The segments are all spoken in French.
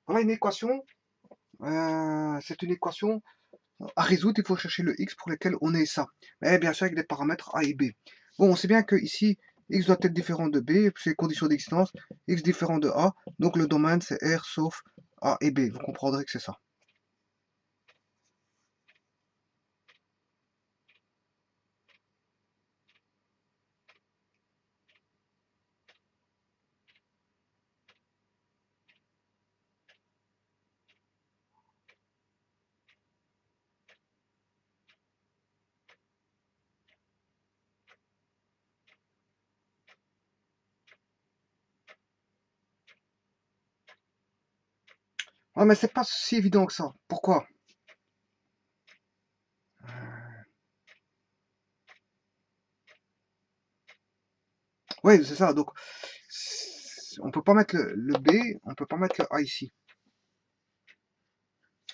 Voilà une équation. C'est une équation à résoudre. Il faut chercher le x pour lequel on est ça. Mais bien sûr avec des paramètres a et b. Bon, on sait bien que ici x doit être différent de b, c'est condition d'existence, x différent de a, donc le domaine c'est R sauf a et b. Vous comprendrez que c'est ça. Ah, mais c'est pas si évident que ça. Pourquoi? Oui, c'est ça. Donc, on peut pas mettre le b, on peut pas mettre le a ici.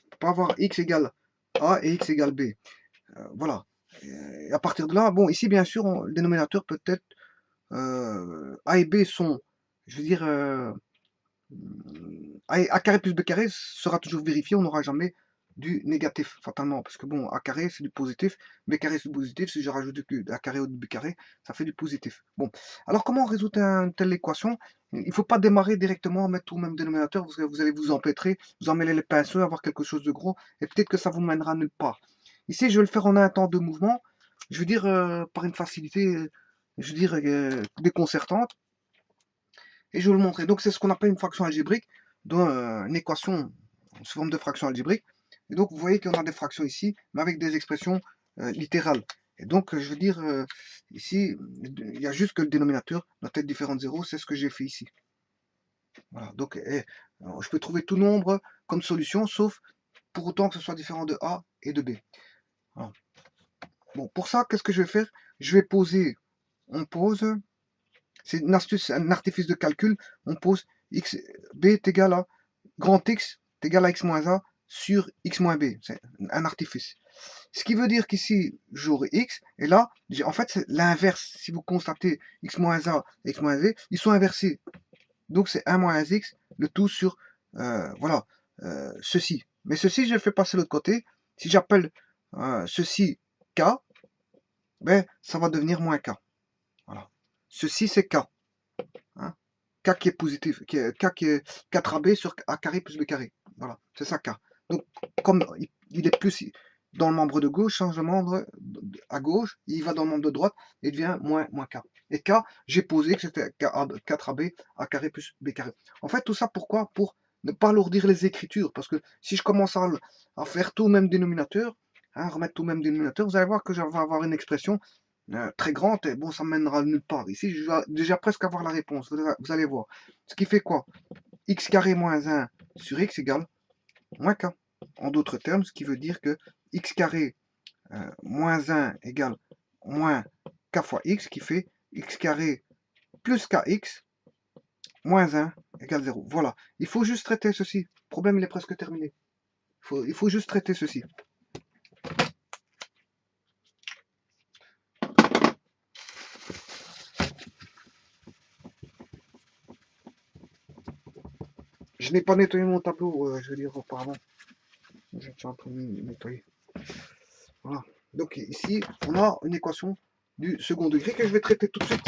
On peut pas avoir x égale a et x égale b. Voilà. Et à partir de là, bon, ici, bien sûr, le dénominateur peut être a et b sont, je veux dire, a carré plus b carré sera toujours vérifié, on n'aura jamais du négatif, fatalement, parce que bon, a carré c'est du positif, b carré c'est du positif, si je rajoute a carré au b carré, ça fait du positif. Bon, alors comment on résout une telle équation? Il ne faut pas démarrer directement, mettre tout au même dénominateur, vous allez vous empêtrer, vous emmêler les pinceaux, avoir quelque chose de gros, et peut-être que ça vous mènera nulle part. Ici, je vais le faire en un temps de mouvement, je veux dire, par une facilité, je veux dire, déconcertante, et je vais vous le montrer. Donc c'est ce qu'on appelle une fraction algébrique, dans une équation sous forme de fraction algébrique. Et donc vous voyez qu'on a des fractions ici, mais avec des expressions littérales. Et donc je veux dire, ici, il y a juste que le dénominateur doit être différent de 0, c'est ce que j'ai fait ici. Voilà, donc je peux trouver tout nombre comme solution, sauf pour autant que ce soit différent de A et de B. Voilà. Bon, pour ça, qu'est-ce que je vais faire? Je vais poser, on pose, c'est une astuce, un artifice de calcul, on pose x, b est égal à grand X est égal à x moins a sur x moins b. C'est un artifice. Ce qui veut dire qu'ici, j'aurai x, et là, en fait, c'est l'inverse. Si vous constatez x moins a et x moins b, ils sont inversés. Donc, c'est 1 moins x, le tout sur, voilà, ceci. Mais ceci, je le fais passer de l'autre côté. Si j'appelle ceci k, ben, ça va devenir moins k. Voilà. Ceci, c'est k. Hein. K qui est positif, K qui est 4AB sur A carré plus B carré. Voilà, c'est ça K. Donc, comme il est plus dans le membre de gauche, change le membre à gauche, il va dans le membre de droite et devient moins K. Et K, j'ai posé que c'était 4AB, A carré plus B carré. En fait, tout ça, pourquoi? Pour ne pas alourdir les écritures. Parce que si je commence à faire tout au même dénominateur, hein, remettre tout au même dénominateur, vous allez voir que je vais avoir une expression très grande, et bon, ça mènera nulle part. Ici, je vais déjà presque avoir la réponse, vous allez voir. Ce qui fait quoi? X carré moins 1 sur x égale moins k. En d'autres termes, ce qui veut dire que x carré moins 1 égale moins k fois x, qui fait x carré plus kx moins 1 égale 0. Voilà, il faut juste traiter ceci. Le problème, il est presque terminé. Il faut juste traiter ceci. Je n'ai pas nettoyé mon tableau, je veux dire, auparavant. Je suis en train de nettoyer. Voilà. Donc ici, on a une équation du second degré que je vais traiter tout de suite.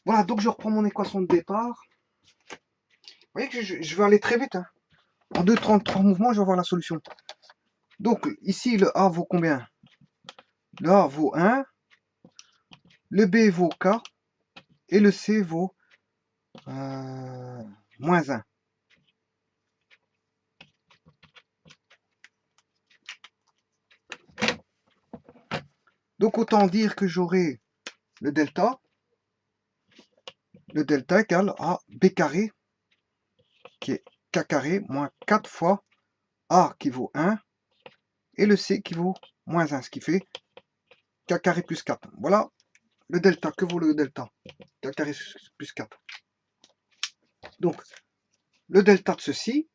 Voilà, donc je reprends mon équation de départ. Vous voyez que je vais aller très vite. Hein. En 2,33 mouvements, je vais avoir la solution. Donc ici, le A vaut combien? Le A vaut 1, le B vaut K, et le C vaut moins 1. Donc autant dire que j'aurai le delta égale à b carré, qui est k carré moins 4 fois a qui vaut 1, et le c qui vaut moins 1, ce qui fait k carré plus 4. Voilà le delta. Que vaut le delta? K carré plus 4. Donc, le delta de ceci,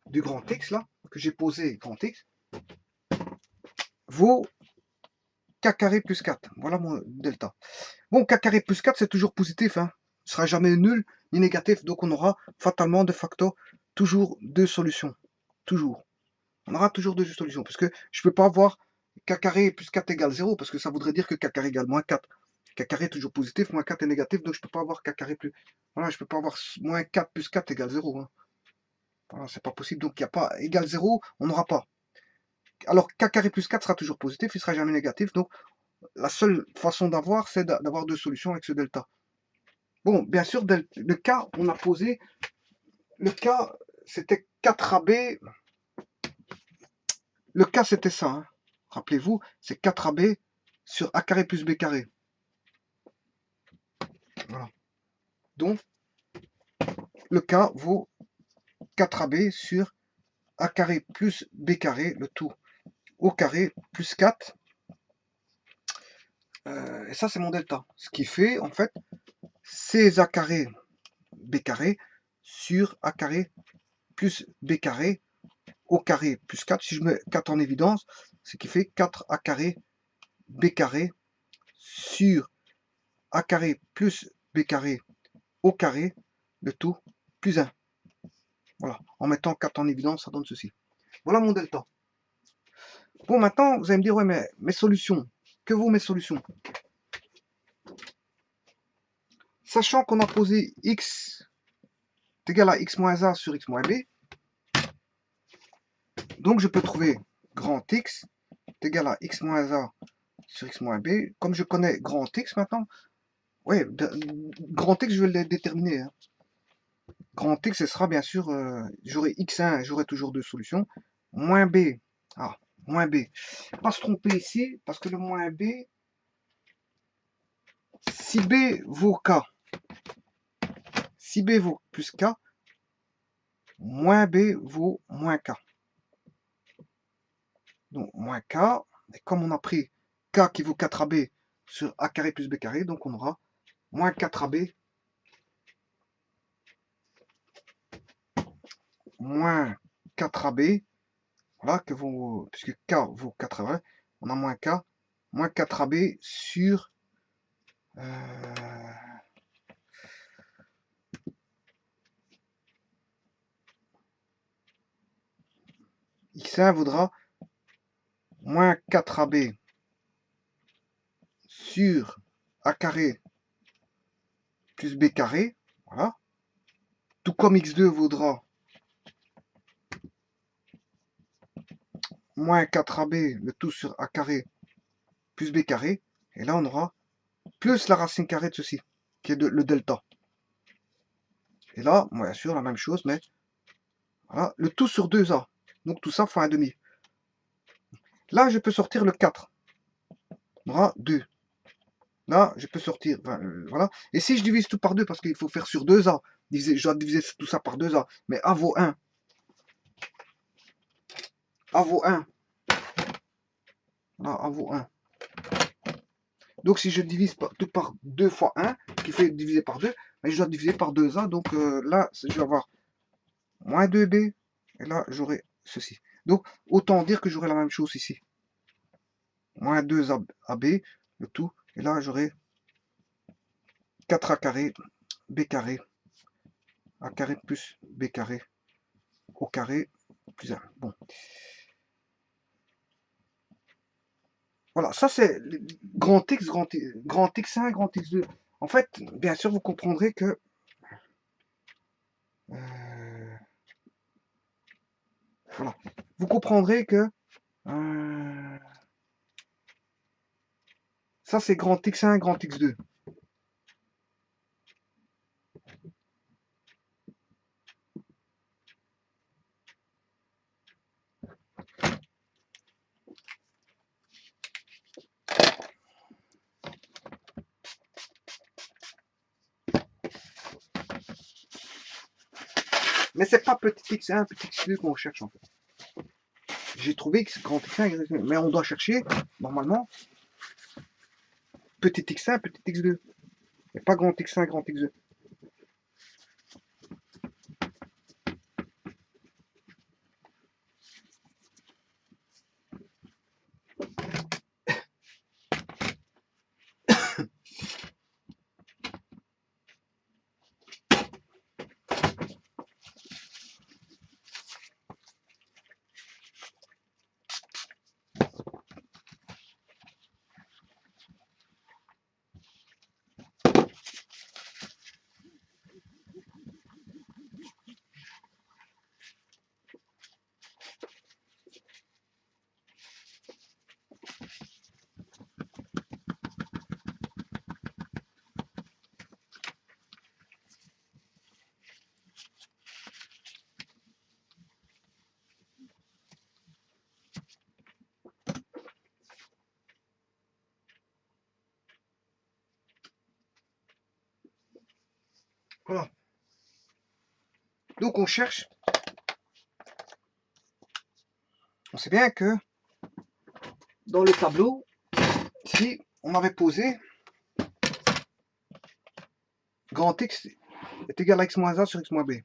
du grand X, là, que j'ai posé grand X, vaut k carré plus 4. Voilà mon delta. Bon, k carré plus 4, c'est toujours positif, hein. Ce sera jamais nul ni négatif, donc on aura fatalement de facto toujours deux solutions. Toujours. On aura toujours deux solutions, parce que je ne peux pas avoir k carré plus 4 égale 0, parce que ça voudrait dire que k carré égale moins 4. K carré est toujours positif, moins 4 est négatif, donc je ne peux pas avoir k carré plus... Voilà, je ne peux pas avoir moins 4 plus 4 égale 0. Hein. Voilà, c'est pas possible, donc il n'y a pas égal 0, on n'aura pas. Alors k carré plus 4 sera toujours positif, il ne sera jamais négatif, donc la seule façon d'avoir, c'est d'avoir deux solutions avec ce delta. Bon, bien sûr, le cas, on a posé, le cas, c'était 4AB, le cas, c'était ça, hein. Rappelez-vous, c'est 4AB sur A carré plus B carré. Voilà. Donc, le cas vaut 4AB sur A carré plus B carré, le tout au carré plus 4. Et ça, c'est mon delta. Ce qui fait, en fait, c'est A carré B carré sur A carré plus B carré au carré plus 4. Si je mets 4 en évidence, ce qui fait 4A carré B carré sur A carré plus B carré au carré, le tout plus 1. Voilà. En mettant 4 en évidence, ça donne ceci. Voilà mon delta. Bon, maintenant, vous allez me dire, ouais, mais mes solutions, que vaut mes solutions? Sachant qu'on a posé x est égal à x moins a sur x moins b, donc je peux trouver grand x est égal à x moins a sur x moins b. Comme je connais grand x maintenant, ouais, grand x, je vais le déterminer. Hein. Grand x, ce sera bien sûr, j'aurai x1, j'aurai toujours deux solutions. Moins b, moins b. Pas se tromper ici, parce que le moins b, si b vaut k, si b vaut plus k, moins b vaut moins k. Donc, moins k, et comme on a pris k qui vaut 4ab sur a carré plus b carré, donc on aura moins 4ab moins 4ab, voilà, que vaut, puisque k vaut 4ab, on a moins k, moins 4ab sur x1 vaudra moins 4ab sur a carré plus b carré, voilà, tout comme x2 vaudra moins 4ab, le tout sur a carré plus b carré, et là on aura plus la racine carrée de ceci, qui est le delta. Et là, bien sûr, la même chose, mais voilà, le tout sur 2a. Donc tout ça fois 1,5. Là, je peux sortir le 4. On aura 2. Là, je peux sortir, voilà. Et si je divise tout par 2, parce qu'il faut faire sur 2a, je dois diviser tout ça par 2a, mais a vaut 1. A vaut 1. Là, A vaut 1. Donc si je divise tout par 2 fois 1, qui fait diviser par 2, mais je dois diviser par 2a. Donc là, je vais avoir moins 2b. Et là, j'aurai ceci. Donc, autant dire que j'aurai la même chose ici. Moins 2ab, le tout. Et là, j'aurai 4a carré, b carré, a carré plus b carré, au carré, plus 1. Bon. Voilà, ça c'est grand X, grand X1, grand X2. En fait, bien sûr, vous comprendrez que voilà, vous comprendrez que ça c'est grand X1, grand X2. Mais c'est pas petit x1, petit x2 qu'on cherche en fait. J'ai trouvé x grand x1, mais on doit chercher, normalement, petit x1, petit x2. Et pas grand x1, grand x2. Voilà. Donc on cherche. On sait bien que dans le tableau, si on avait posé grand x est égal à x moins a sur x moins b.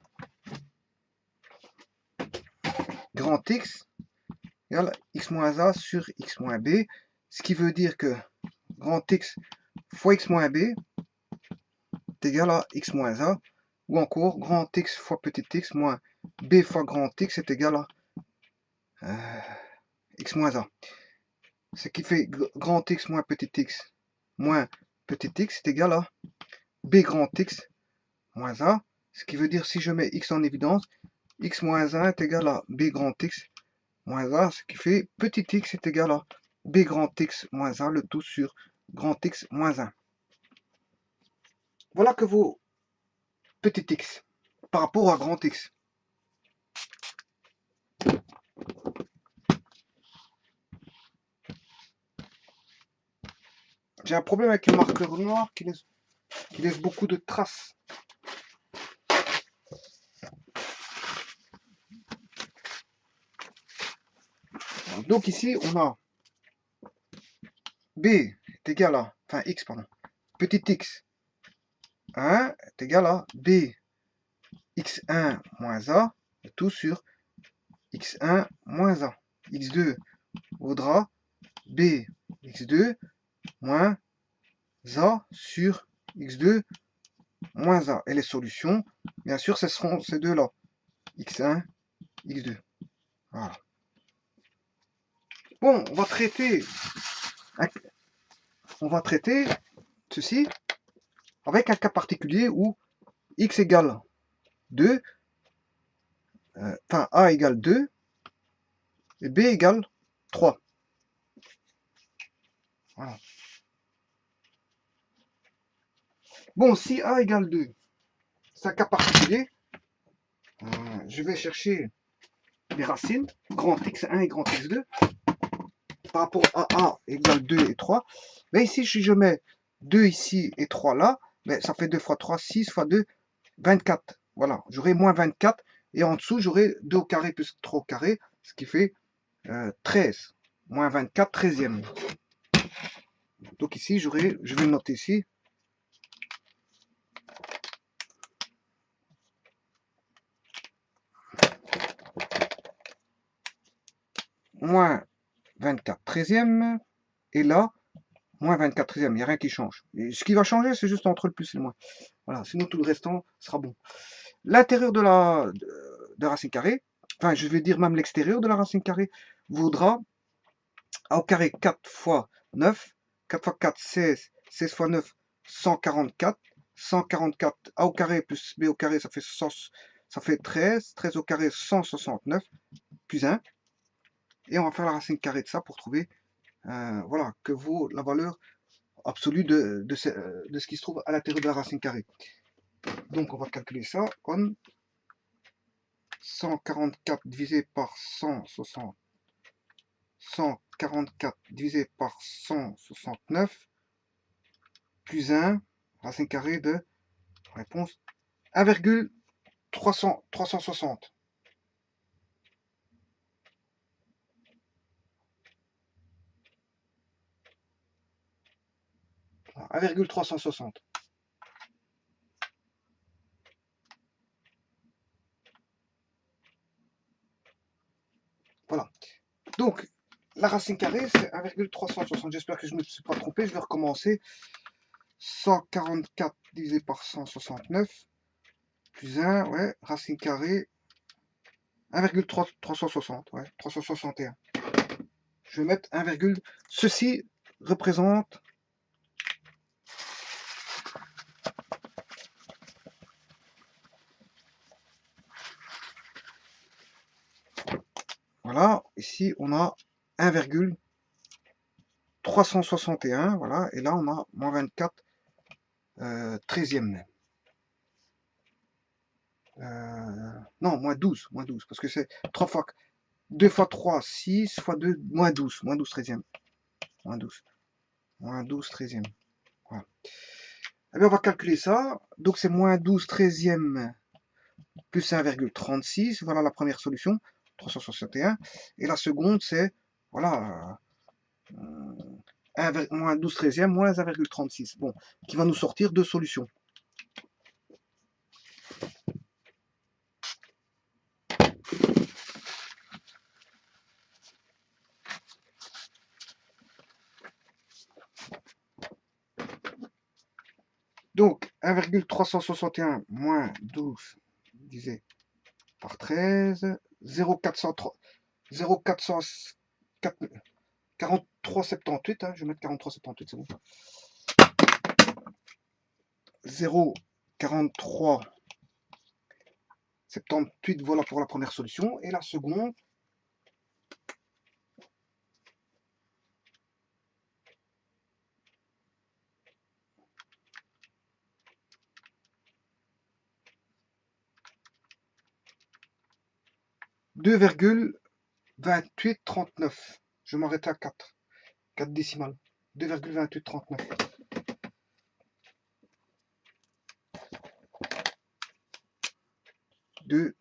Grand x égale à x moins a sur x moins b. Ce qui veut dire que grand x fois x moins b est égal à x moins a. Ou encore grand x fois petit x moins b fois grand x est égal à x moins a. Ce qui fait grand x moins petit x est égal à b grand x moins a. Ce qui veut dire si je mets x en évidence, x moins 1 est égal à b grand x moins a. Ce qui fait petit x est égal à b grand x moins a, le tout sur grand x moins 1. Voilà que vaut petit x par rapport à grand x. J'ai un problème avec le marqueur noir qui laisse beaucoup de traces. Donc ici, on a b est égal à, enfin x, pardon, petit x 1 est égal à b x1 moins a, et tout sur x1 moins a. x2 vaudra b x2 moins a sur x2 moins a. Et les solutions, bien sûr, ce seront ces deux-là. x1, x2. Voilà. Bon, on va traiter ceci avec un cas particulier où x égale 2, enfin a égale 2 et b égale 3. Voilà. Bon, si a égale 2, c'est un cas particulier. Je vais chercher les racines, grand x1 et grand x2, par rapport à a égale 2 et 3. Mais ici, si je mets 2 ici et 3 là, mais ça fait 2 fois 3, 6 fois 2, 24. Voilà, j'aurai moins 24. Et en dessous, j'aurai 2 au carré plus 3 au carré, ce qui fait 13. Moins 24, 13e. Donc ici, je vais le noter ici. Moins 24 13e. Et là, moins 24 13e. Il n'y a rien qui change. Et ce qui va changer, c'est juste entre le plus et le moins. Voilà, sinon tout le restant sera bon. L'intérieur de la racine carrée, enfin je vais dire même l'extérieur de la racine carrée, vaudra a au carré 4 fois 9, 4 fois 4, 16, 16 fois 9, 144, 144 a au carré plus b au carré, ça fait 13, 13 au carré, 169, plus 1. Et on va faire la racine carrée de ça pour trouver voilà, que vaut la valeur absolue de ce qui se trouve à l'intérieur de la racine carrée. Donc on va calculer ça comme 144 divisé par 160, 144 divisé par 169, plus 1, racine carrée de réponse 1,1. 360. 1,360. Voilà. Donc, la racine carrée, c'est 1,360. J'espère que je ne me suis pas trompé. Je vais recommencer. 144 divisé par 169, plus 1, ouais, racine carrée, 1,360, ouais, 361. Je vais mettre 1, ceci représente voilà, ici on a 1,361, voilà, et là on a moins 24 13e. Non, moins 12, parce que c'est 3 fois 2 fois 3, 6 fois 2, moins 12 13e. Moins 12 13e. Voilà. Eh bien, on va calculer ça. Donc c'est moins 12 13e plus 1,36. Voilà la première solution, 361. Et la seconde, c'est voilà, moins 12 13e moins 1,36. Bon, qui va nous sortir deux solutions. Donc 1,361 moins 12 divisé par 13, 0,403, 43,78, hein, je vais mettre 43,78, c'est bon. 0,43,78, voilà pour la première solution. Et la seconde, deux virgule 2839. Je m'arrête à 4. 4 décimales. 2,2839. 2.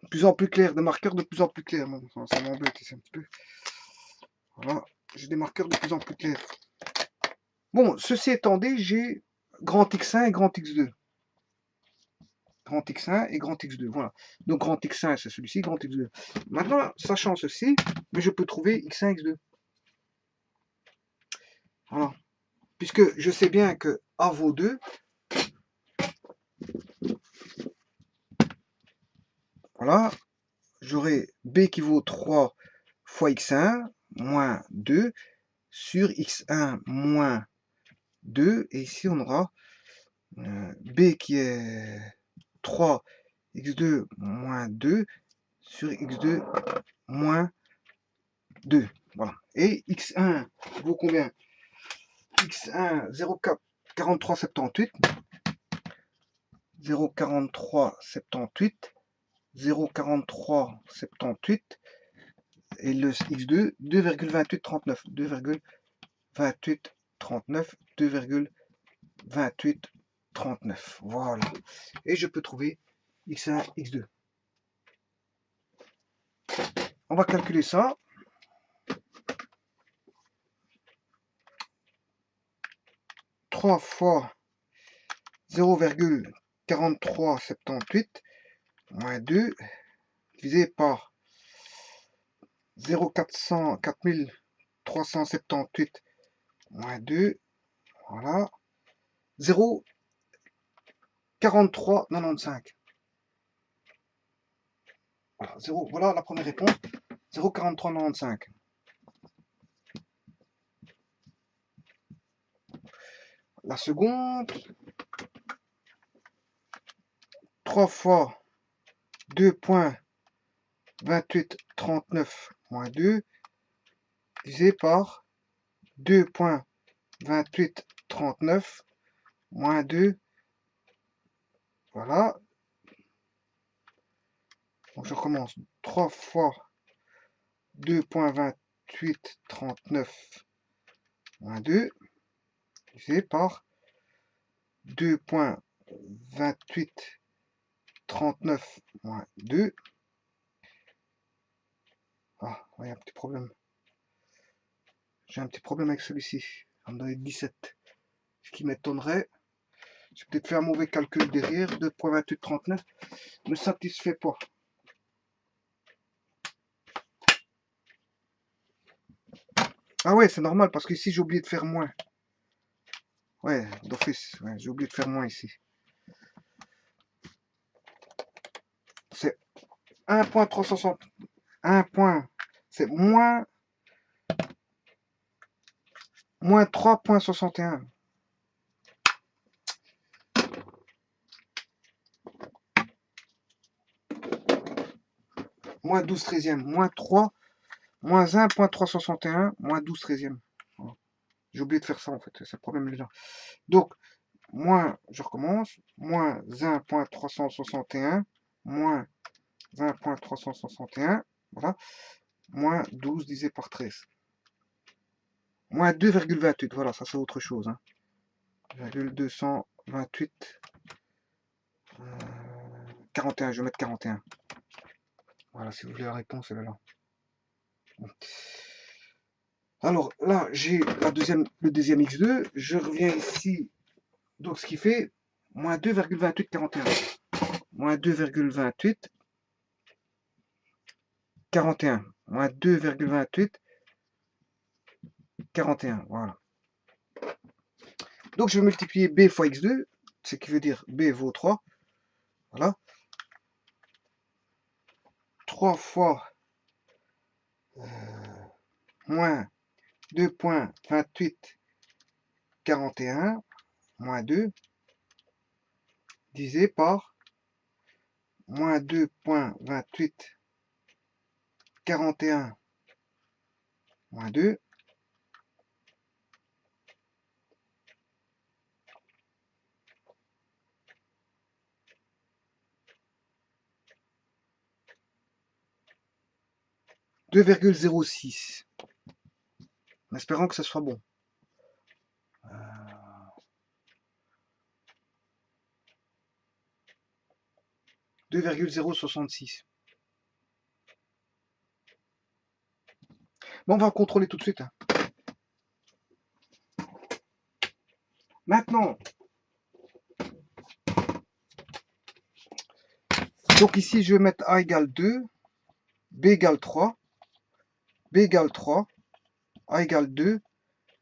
De plus en plus clair, des marqueurs de plus en plus clairs. Ça m'embête ici un petit peu. Voilà, j'ai des marqueurs de plus en plus clairs. Bon, ceci étant dit, j'ai grand X1 et grand X2. Grand X1 et grand X2, voilà. Donc grand X1 c'est celui-ci, grand X2. Maintenant, sachant ceci, mais je peux trouver X1, X2. Voilà. Puisque je sais bien que A vaut 2. Voilà. J'aurai B qui vaut 3 fois X1 moins 2 sur X1 moins 2. Et ici, on aura B qui est 3 X2 moins 2 sur X2 moins 2. Voilà. Et X1 vaut combien? X1, 0,4378. 0,4378. 0,4378. Et le X2, 2,2839. 2,2839. 2,2839. Voilà. Et je peux trouver X1, X2. On va calculer ça. Fois 0,4378 moins 2 divisé par 0,4378 moins 2, voilà, 0,4395. Voilà, 0, voilà la première réponse, 0,4395. La seconde, 3 fois 2,2839 moins 2 divisé par 2,2839 moins 2 Voilà. Donc je recommence. 3 fois 2,2839 moins 2 divisé par 2,2839 moins 2. Ah, il y a un petit problème. J'ai un petit problème avec celui-ci. On me donner 17. Ce qui m'étonnerait. J'ai peut-être fait un mauvais calcul derrière. 2,2839 ne satisfait pas. Ah ouais, c'est normal parce qu'ici j'ai oublié de faire moins. Ouais, d'office. Ouais, j'ai oublié de faire moins ici. C'est 1,360. 1 point. C'est moins 3,61. Moins 12 treizième. Moins 3. Moins 1,361. Moins 12 treizième. Voilà. J'ai oublié de faire ça en fait. C'est le problème là. Donc, moins, je recommence. Moins 1,361. Moins 1,361. Voilà. Moins 12 divisé par 13. Moins 2,28. Voilà, ça c'est autre chose. Hein. 228. 41, je vais mettre 41. Voilà, si vous voulez la réponse, elle est là. Bon. Alors là, j'ai le deuxième x2. Je reviens ici. Donc ce qui fait moins 2,2841. Moins 2,28 41. Moins 2,28 41. Voilà. Donc je vais multiplier b fois x2, ce qui veut dire b vaut 3. Voilà. 3 fois moins 2,2841 moins 2 divisé par moins 2,2841 moins 2 2,06 en espérant que ce soit bon. 2,066. Bon, on va contrôler tout de suite. Hein. Maintenant, donc ici, je vais mettre A égale 2, B égale 3, B égale 3, A égale 2,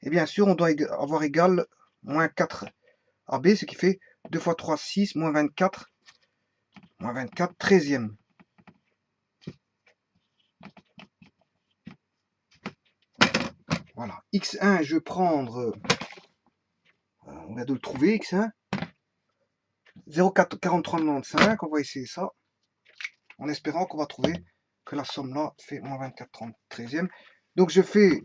et bien sûr, on doit avoir égal moins 4 à B, ce qui fait 2 fois 3, 6, moins 24, 13e. Voilà. X1, je vais prendre, on vient de le trouver, X1, 0,4395, on va essayer ça, en espérant qu'on va trouver que la somme là fait moins 24, 13e. Donc je fais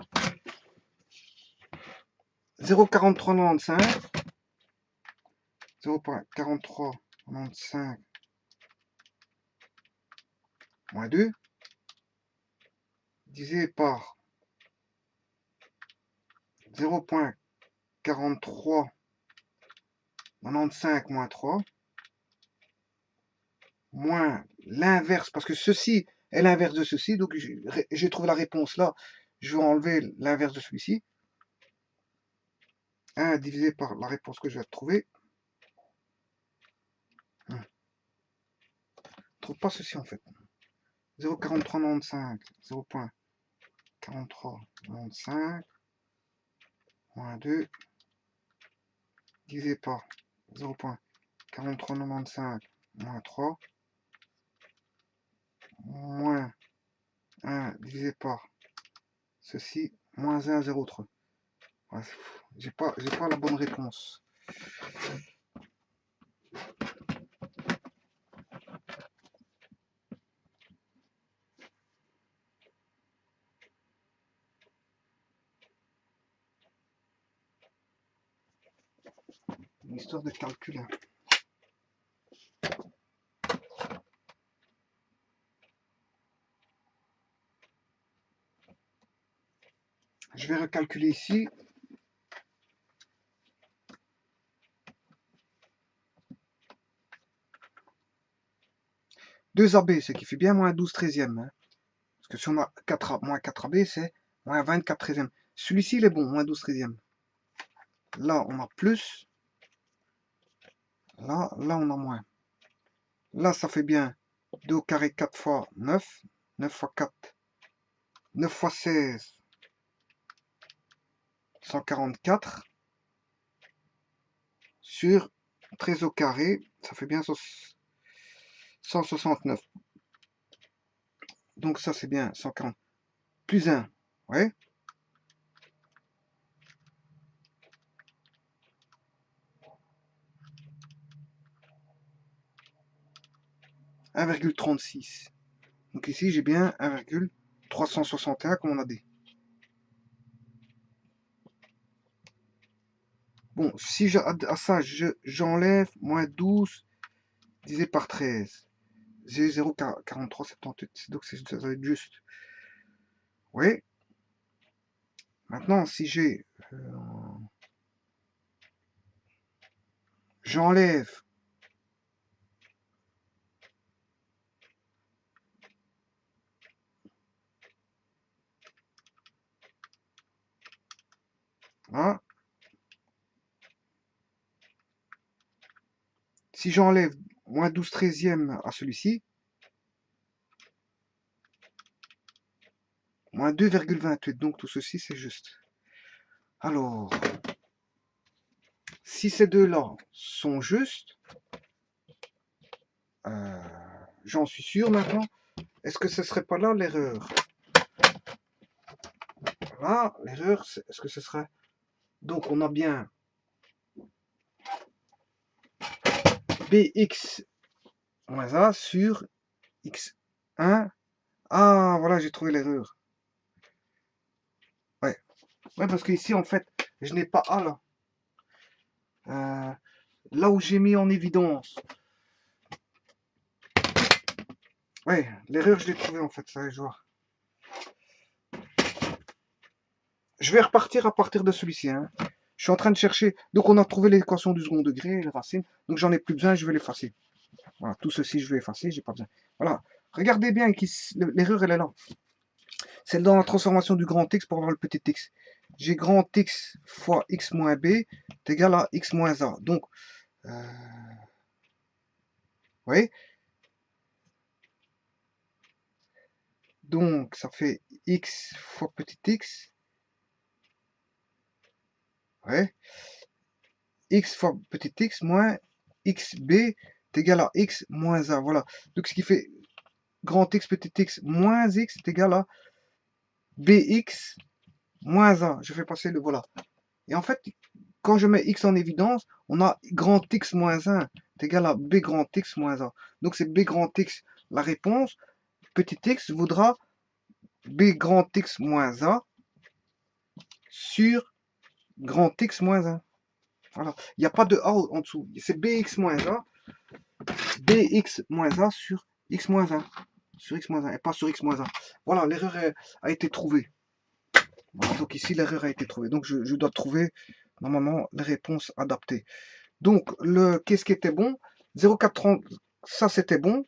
0,4395, 0,4395 moins 2, divisé par 0,4395 moins 3, moins l'inverse, parce que ceci est l'inverse de ceci, donc j'ai trouvé la réponse là, je vais enlever l'inverse de celui-ci. 1 divisé par la réponse que je vais trouver. Je ne trouve pas ceci en fait. 0,4395, 0,4395 moins 2 divisé par 0,4395 moins 3 moins 1 divisé par ceci moins 1, 0,3. Ouais, j'ai pas la bonne réponse. Une histoire de calcul. Hein. Je vais recalculer ici. 2AB, ce qui fait bien moins 12 treizièmes. Hein. Parce que si on a 4A, moins 4AB, c'est moins 24 treizièmes. Celui-ci, il est bon, moins 12 treizièmes. Là, on a plus. Là, on a moins. Là, ça fait bien 2 au carré 4 fois 9. 9 fois 4. 9 fois 16. 144. Sur 13 au carré. Ça fait bien 169. Donc ça, c'est bien 140. Plus 1. Ouais. 1,36. Donc ici, j'ai bien 1,361 comme on a dit. Bon, si à ça, j'enlève moins 12 divisé par 13. J'ai 0,4378. Donc ça va être juste. Oui. Maintenant, si j'enlève hein, si j'enlève moins 12 treizièmes à celui-ci, moins 2,28. Donc tout ceci, c'est juste. Alors, si ces deux-là sont justes, j'en suis sûr maintenant, est-ce que ce serait pas là l'erreur? Là, l'erreur, est-ce que ce serait... Donc on a bien bx moins a sur x1. Ah, voilà, j'ai trouvé l'erreur. Ouais. Ouais, parce qu'ici, en fait, je n'ai pas a là. Là où j'ai mis en évidence. Ouais, l'erreur, je l'ai trouvée, en fait, ça, je vois. Je vais repartir à partir de celui-ci. Hein. Je suis en train de chercher. Donc, on a trouvé l'équation du second degré, les racines. Donc, j'en ai plus besoin, je vais l'effacer. Voilà, tout ceci, je vais effacer, j'ai pas besoin. Voilà. Regardez bien, l'erreur, elle est là. C'est dans la transformation du grand X pour avoir le petit x. J'ai grand X fois x moins b est égal à x moins a. Donc, vous voyez? Donc, ça fait x fois petit x. Ouais. X fois petit x moins xb est égal à x moins a. Voilà. Donc, ce qui fait grand X petit x moins x est égal à bx moins a. Je fais passer le voilà. Et en fait, quand je mets x en évidence, on a grand X moins 1 est égal à b grand X moins a. Donc, c'est b grand X la réponse. Petit x vaudra b grand X moins a sur grand X moins 1. Voilà. Il n'y a pas de a en dessous. C'est bx moins a, bx moins a sur x moins 1. Sur x moins 1 et pas sur x moins 1. Voilà, l'erreur a été trouvée. Voilà, donc ici, l'erreur a été trouvée. Donc, je dois trouver normalement les réponses adaptées. Donc, qu'est-ce qui était bon? 0,430, ça c'était bon.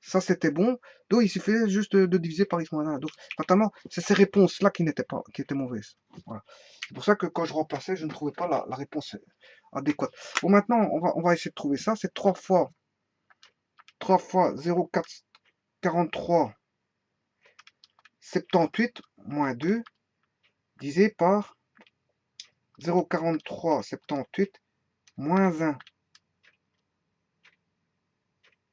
Ça c'était bon. Donc, il suffisait juste de diviser par x moins 1. Donc, fatalement, c'est ces réponses-là qui étaient mauvaises. Voilà. C'est pour ça que quand je remplaçais, je ne trouvais pas la réponse adéquate. Bon, maintenant, on va essayer de trouver ça. C'est 3 fois 0,443 78 moins 2 divisé par 0,43 78 moins 1.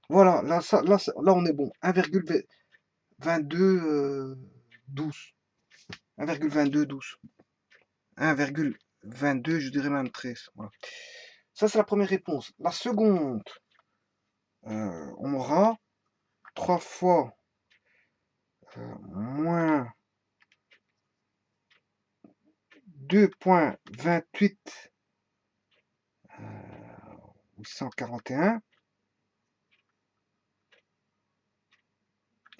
Voilà, là, là on est bon. 1,22 12. 1,22 12. 1,22, je dirais même 13. Voilà. Ça, c'est la première réponse. La seconde, on aura 3 fois moins 2,28 841.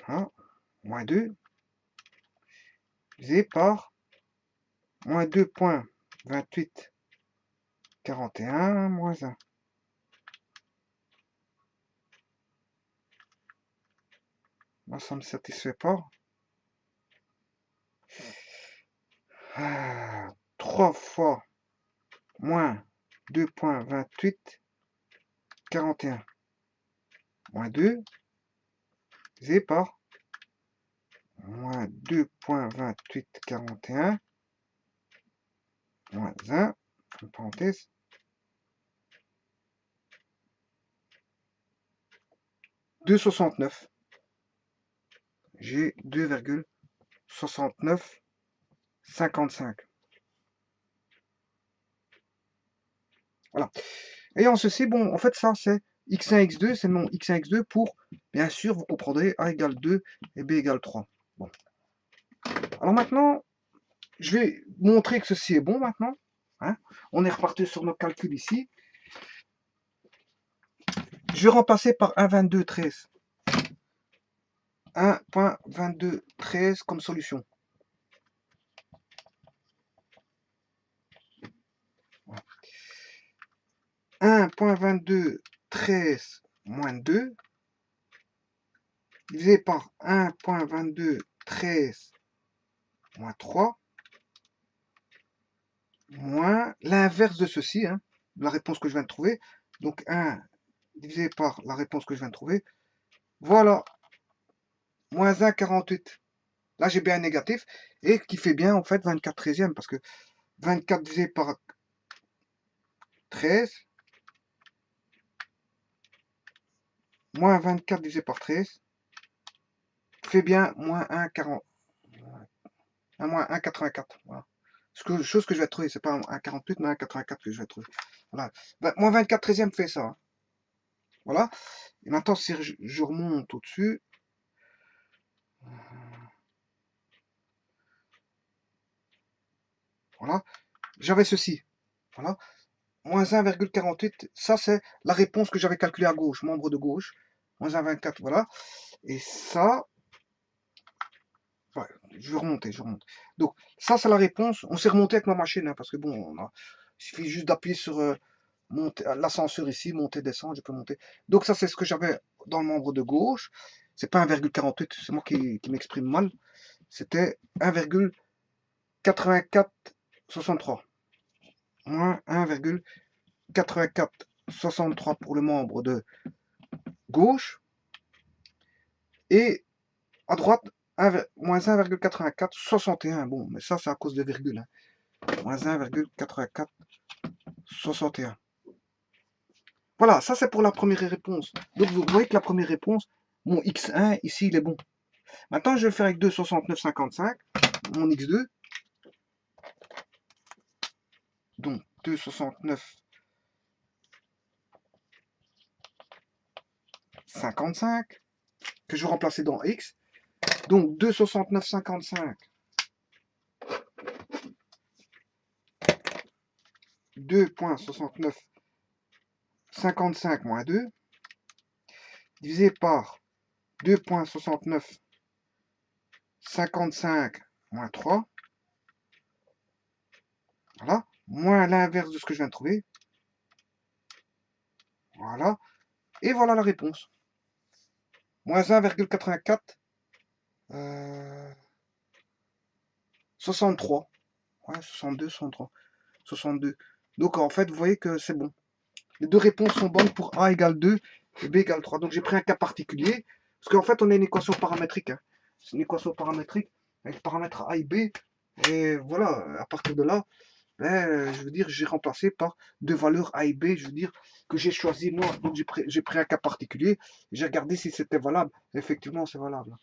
Hein, moins 2 divisé par moins 2.2841 moins 1. Moi, ça ne me satisfait pas. 3 fois moins 2.2841 moins 2 divisé par moins 2.2841 moins 1, entre parenthèses, 2,69. J'ai 2,6955. Voilà. Ayant ceci, bon, en fait, ça, c'est x1, x2, c'est le nom x1, x2 pour, bien sûr, vous comprendrez, a égale 2 et b égale 3. Bon. Alors maintenant, je vais montrer que ceci est bon maintenant. Hein. On est reparti sur nos calculs ici. Je vais remplacer par 1,2213. 1.2213 comme solution. Voilà. 1.2213 moins 2 divisé par 1.2213 moins 3 moins l'inverse de ceci, hein, la réponse que je viens de trouver. Donc 1 divisé par la réponse que je viens de trouver. Voilà, moins 1,48. Là, j'ai bien un négatif et qui fait bien en fait 24 treizièmes parce que 24 divisé par 13 moins 24 divisé par 13 fait bien moins 1,40. Moins 1,84. Voilà. Chose que je vais trouver, c'est pas 1,48 mais 1,84 que je vais trouver. Voilà. Moins 24 treizièmes fait ça. Hein. Voilà. Et maintenant, si je remonte au-dessus, voilà, j'avais ceci. Voilà. Moins 1,48, ça c'est la réponse que j'avais calculée à gauche, membre de gauche. Moins 1,24, voilà. Et ça, ouais, je vais remonter, je remonte. Donc, ça c'est la réponse. On s'est remonté avec ma machine, hein, parce que bon, il suffit juste d'appuyer sur l'ascenseur ici, monter, descendre, je peux monter. Donc ça c'est ce que j'avais dans le membre de gauche. C'est pas 1,48, c'est moi qui m'exprime mal. C'était 1,8463. Moins 1,8463 pour le membre de gauche. Et à droite, moins 1,8461. Bon, mais ça, c'est à cause de virgule. Hein. Moins 1,8461. Voilà, ça c'est pour la première réponse. Donc vous voyez que la première réponse, mon x1, ici, il est bon. Maintenant, je vais faire avec 2,6955, mon x2. Donc 2,6955 que je vais remplacer dans x. Donc 2,6955. 2,6955 moins 2 divisé par 2,6955 moins 3. Voilà. Moins l'inverse de ce que je viens de trouver. Voilà. Et voilà la réponse. Moins 1,84. 63. Ouais, 62, 63. 62. Donc en fait, vous voyez que c'est bon. Les deux réponses sont bonnes pour A égale 2 et B égale 3. Donc j'ai pris un cas particulier. Parce qu'en fait, on a une équation paramétrique. Hein. C'est une équation paramétrique avec paramètres A et B. Et voilà, à partir de là, ben, je veux dire, j'ai remplacé par deux valeurs A et B, je veux dire, que j'ai choisi moi. Donc j'ai pris un cas particulier. J'ai regardé si c'était valable. Effectivement, c'est valable.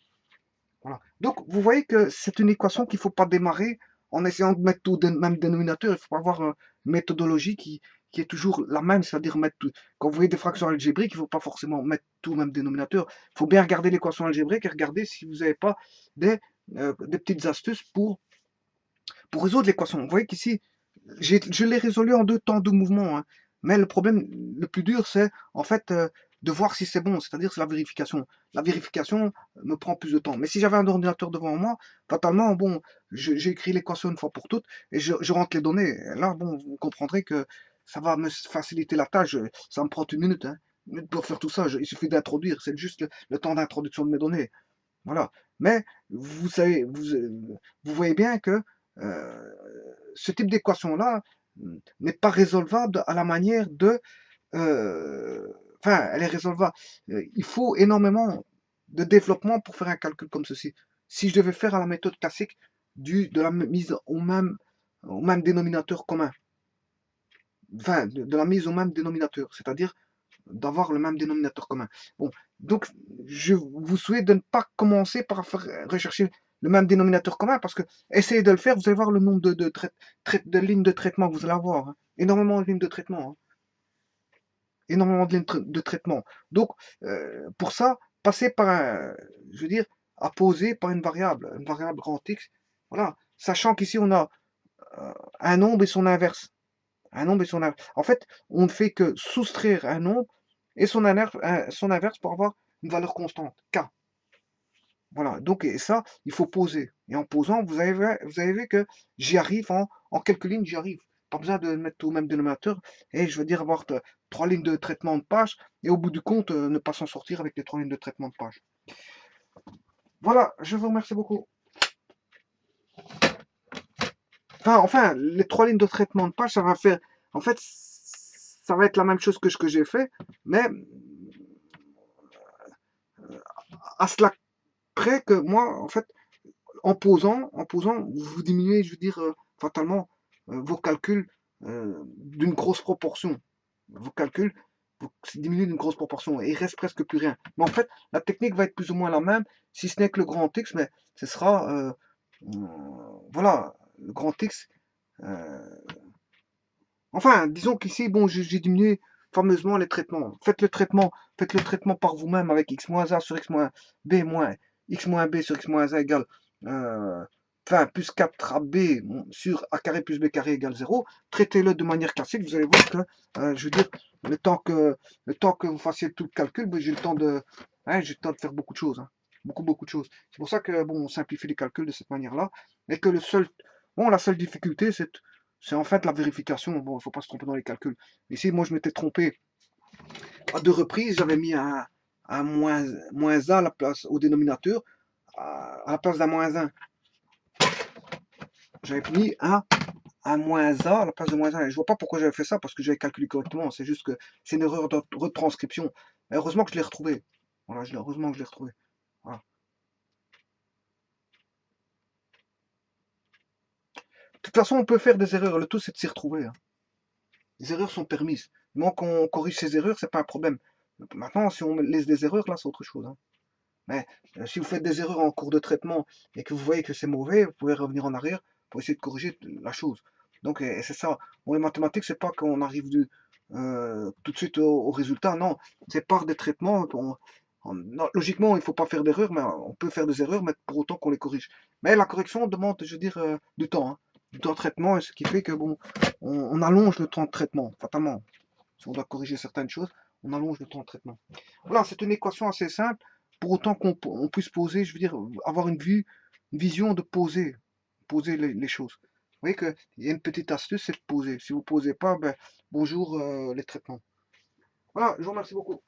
Voilà. Donc, vous voyez que c'est une équation qu'il ne faut pas démarrer en essayant de mettre tout au même dénominateur. Il faut avoir une méthodologie qui est toujours la même, c'est-à-dire mettre tout. Quand vous voyez des fractions algébriques, il ne faut pas forcément mettre tout au même dénominateur. Il faut bien regarder l'équation algébrique et regarder si vous n'avez pas des petites astuces pour résoudre l'équation. Vous voyez qu'ici, je l'ai résolu en deux temps de mouvement. Hein. Mais le problème le plus dur, c'est en fait de voir si c'est bon, c'est-à-dire c'est la vérification. La vérification me prend plus de temps. Mais si j'avais un ordinateur devant moi, fatalement, bon, j'ai écrit l'équation une fois pour toutes et je rentre les données. Et là, bon, vous comprendrez que ça va me faciliter la tâche. Ça me prend une minute, hein. Une minute pour faire tout ça, il suffit d'introduire, c'est juste le temps d'introduction de mes données. Voilà. Mais vous savez, vous voyez bien que euh, ce type d'équation-là n'est pas résolvable à la manière de euh, enfin, elle est résolvable. Il faut énormément de développement pour faire un calcul comme ceci. Si je devais faire à la méthode classique de la mise au même dénominateur commun, enfin, de la mise au même dénominateur, c'est-à-dire d'avoir le même dénominateur commun. Bon, donc, je vous souhaite de ne pas commencer par faire rechercher le même dénominateur commun, parce que essayez de le faire, vous allez voir le nombre de lignes de traitement que vous allez avoir, hein. Énormément de lignes de traitement, hein. Énormément de lignes de traitement. Donc, pour ça, passer par un, je veux dire, à poser par une variable grand X, voilà, sachant qu'ici on a un nombre et son inverse. Un nombre et son inverse. En fait, on ne fait que soustraire un nombre et son inverse pour avoir une valeur constante, K. Voilà, donc et ça, il faut poser. Et en posant, vous avez vu que j'y arrive en quelques lignes, j'y arrive. Pas besoin de mettre tout au même dénominateur. Et je veux dire avoir trois lignes de traitement de page et au bout du compte, ne pas s'en sortir avec les trois lignes de traitement de page. Voilà, je vous remercie beaucoup. Enfin, les trois lignes de traitement de page, ça va faire. En fait, ça va être la même chose que ce que j'ai fait, mais à cela près que moi, en fait, en posant, vous diminuez, je veux dire, fatalement, vos calculs d'une grosse proportion. Vos calculs diminuent d'une grosse proportion et il reste presque plus rien. Mais en fait, la technique va être plus ou moins la même, si ce n'est que le grand X, mais ce sera, voilà, le grand X. euh, enfin, disons qu'ici, bon, j'ai diminué fameusement les traitements. Faites le traitement par vous-même avec x moins a sur x moins b moins x moins b sur x moins a égale enfin, plus 4ab sur a carré plus b carré égale 0. Traitez-le de manière classique. Vous allez voir que, je veux dire, le temps que vous fassiez tout le calcul, ben, j'ai le temps de faire beaucoup de choses, hein. Beaucoup de choses. C'est pour ça que, bon, on simplifie les calculs de cette manière-là. Et que la seule difficulté, c'est en fait la vérification. Bon, il ne faut pas se tromper dans les calculs. Ici, moi, je m'étais trompé à deux reprises. J'avais mis un moins a à la place au dénominateur, à la place d'un moins 1. J'avais mis un moins a à la place de moins 1. Et je vois pas pourquoi j'avais fait ça, parce que j'avais calculé correctement. C'est juste que c'est une erreur de retranscription. Mais heureusement que je l'ai retrouvé. Voilà, heureusement que je l'ai retrouvé. Voilà. De toute façon, on peut faire des erreurs. Le tout, c'est de s'y retrouver, hein. Les erreurs sont permises. Donc, qu'on corrige ces erreurs, c'est pas un problème. Maintenant, si on laisse des erreurs, là, c'est autre chose, hein. Mais si vous faites des erreurs en cours de traitement et que vous voyez que c'est mauvais, vous pouvez revenir en arrière pour essayer de corriger la chose. Donc, et c'est ça. Bon, les mathématiques, c'est pas qu'on arrive tout de suite au résultat. Non, c'est par des traitements. Non, logiquement, il faut pas faire d'erreurs, mais on peut faire des erreurs, mais pour autant qu'on les corrige. Mais la correction demande, je veux dire, du temps, hein. Du temps de traitement, et ce qui fait que bon, on allonge le temps de traitement, fatalement. Si on doit corriger certaines choses, on allonge le temps de traitement. Voilà, c'est une équation assez simple, pour autant qu'on puisse poser, je veux dire, avoir une vision de poser les choses. Vous voyez qu'il y a une petite astuce, c'est de poser. Si vous ne posez pas, ben, bonjour les traitements. Voilà, je vous remercie beaucoup.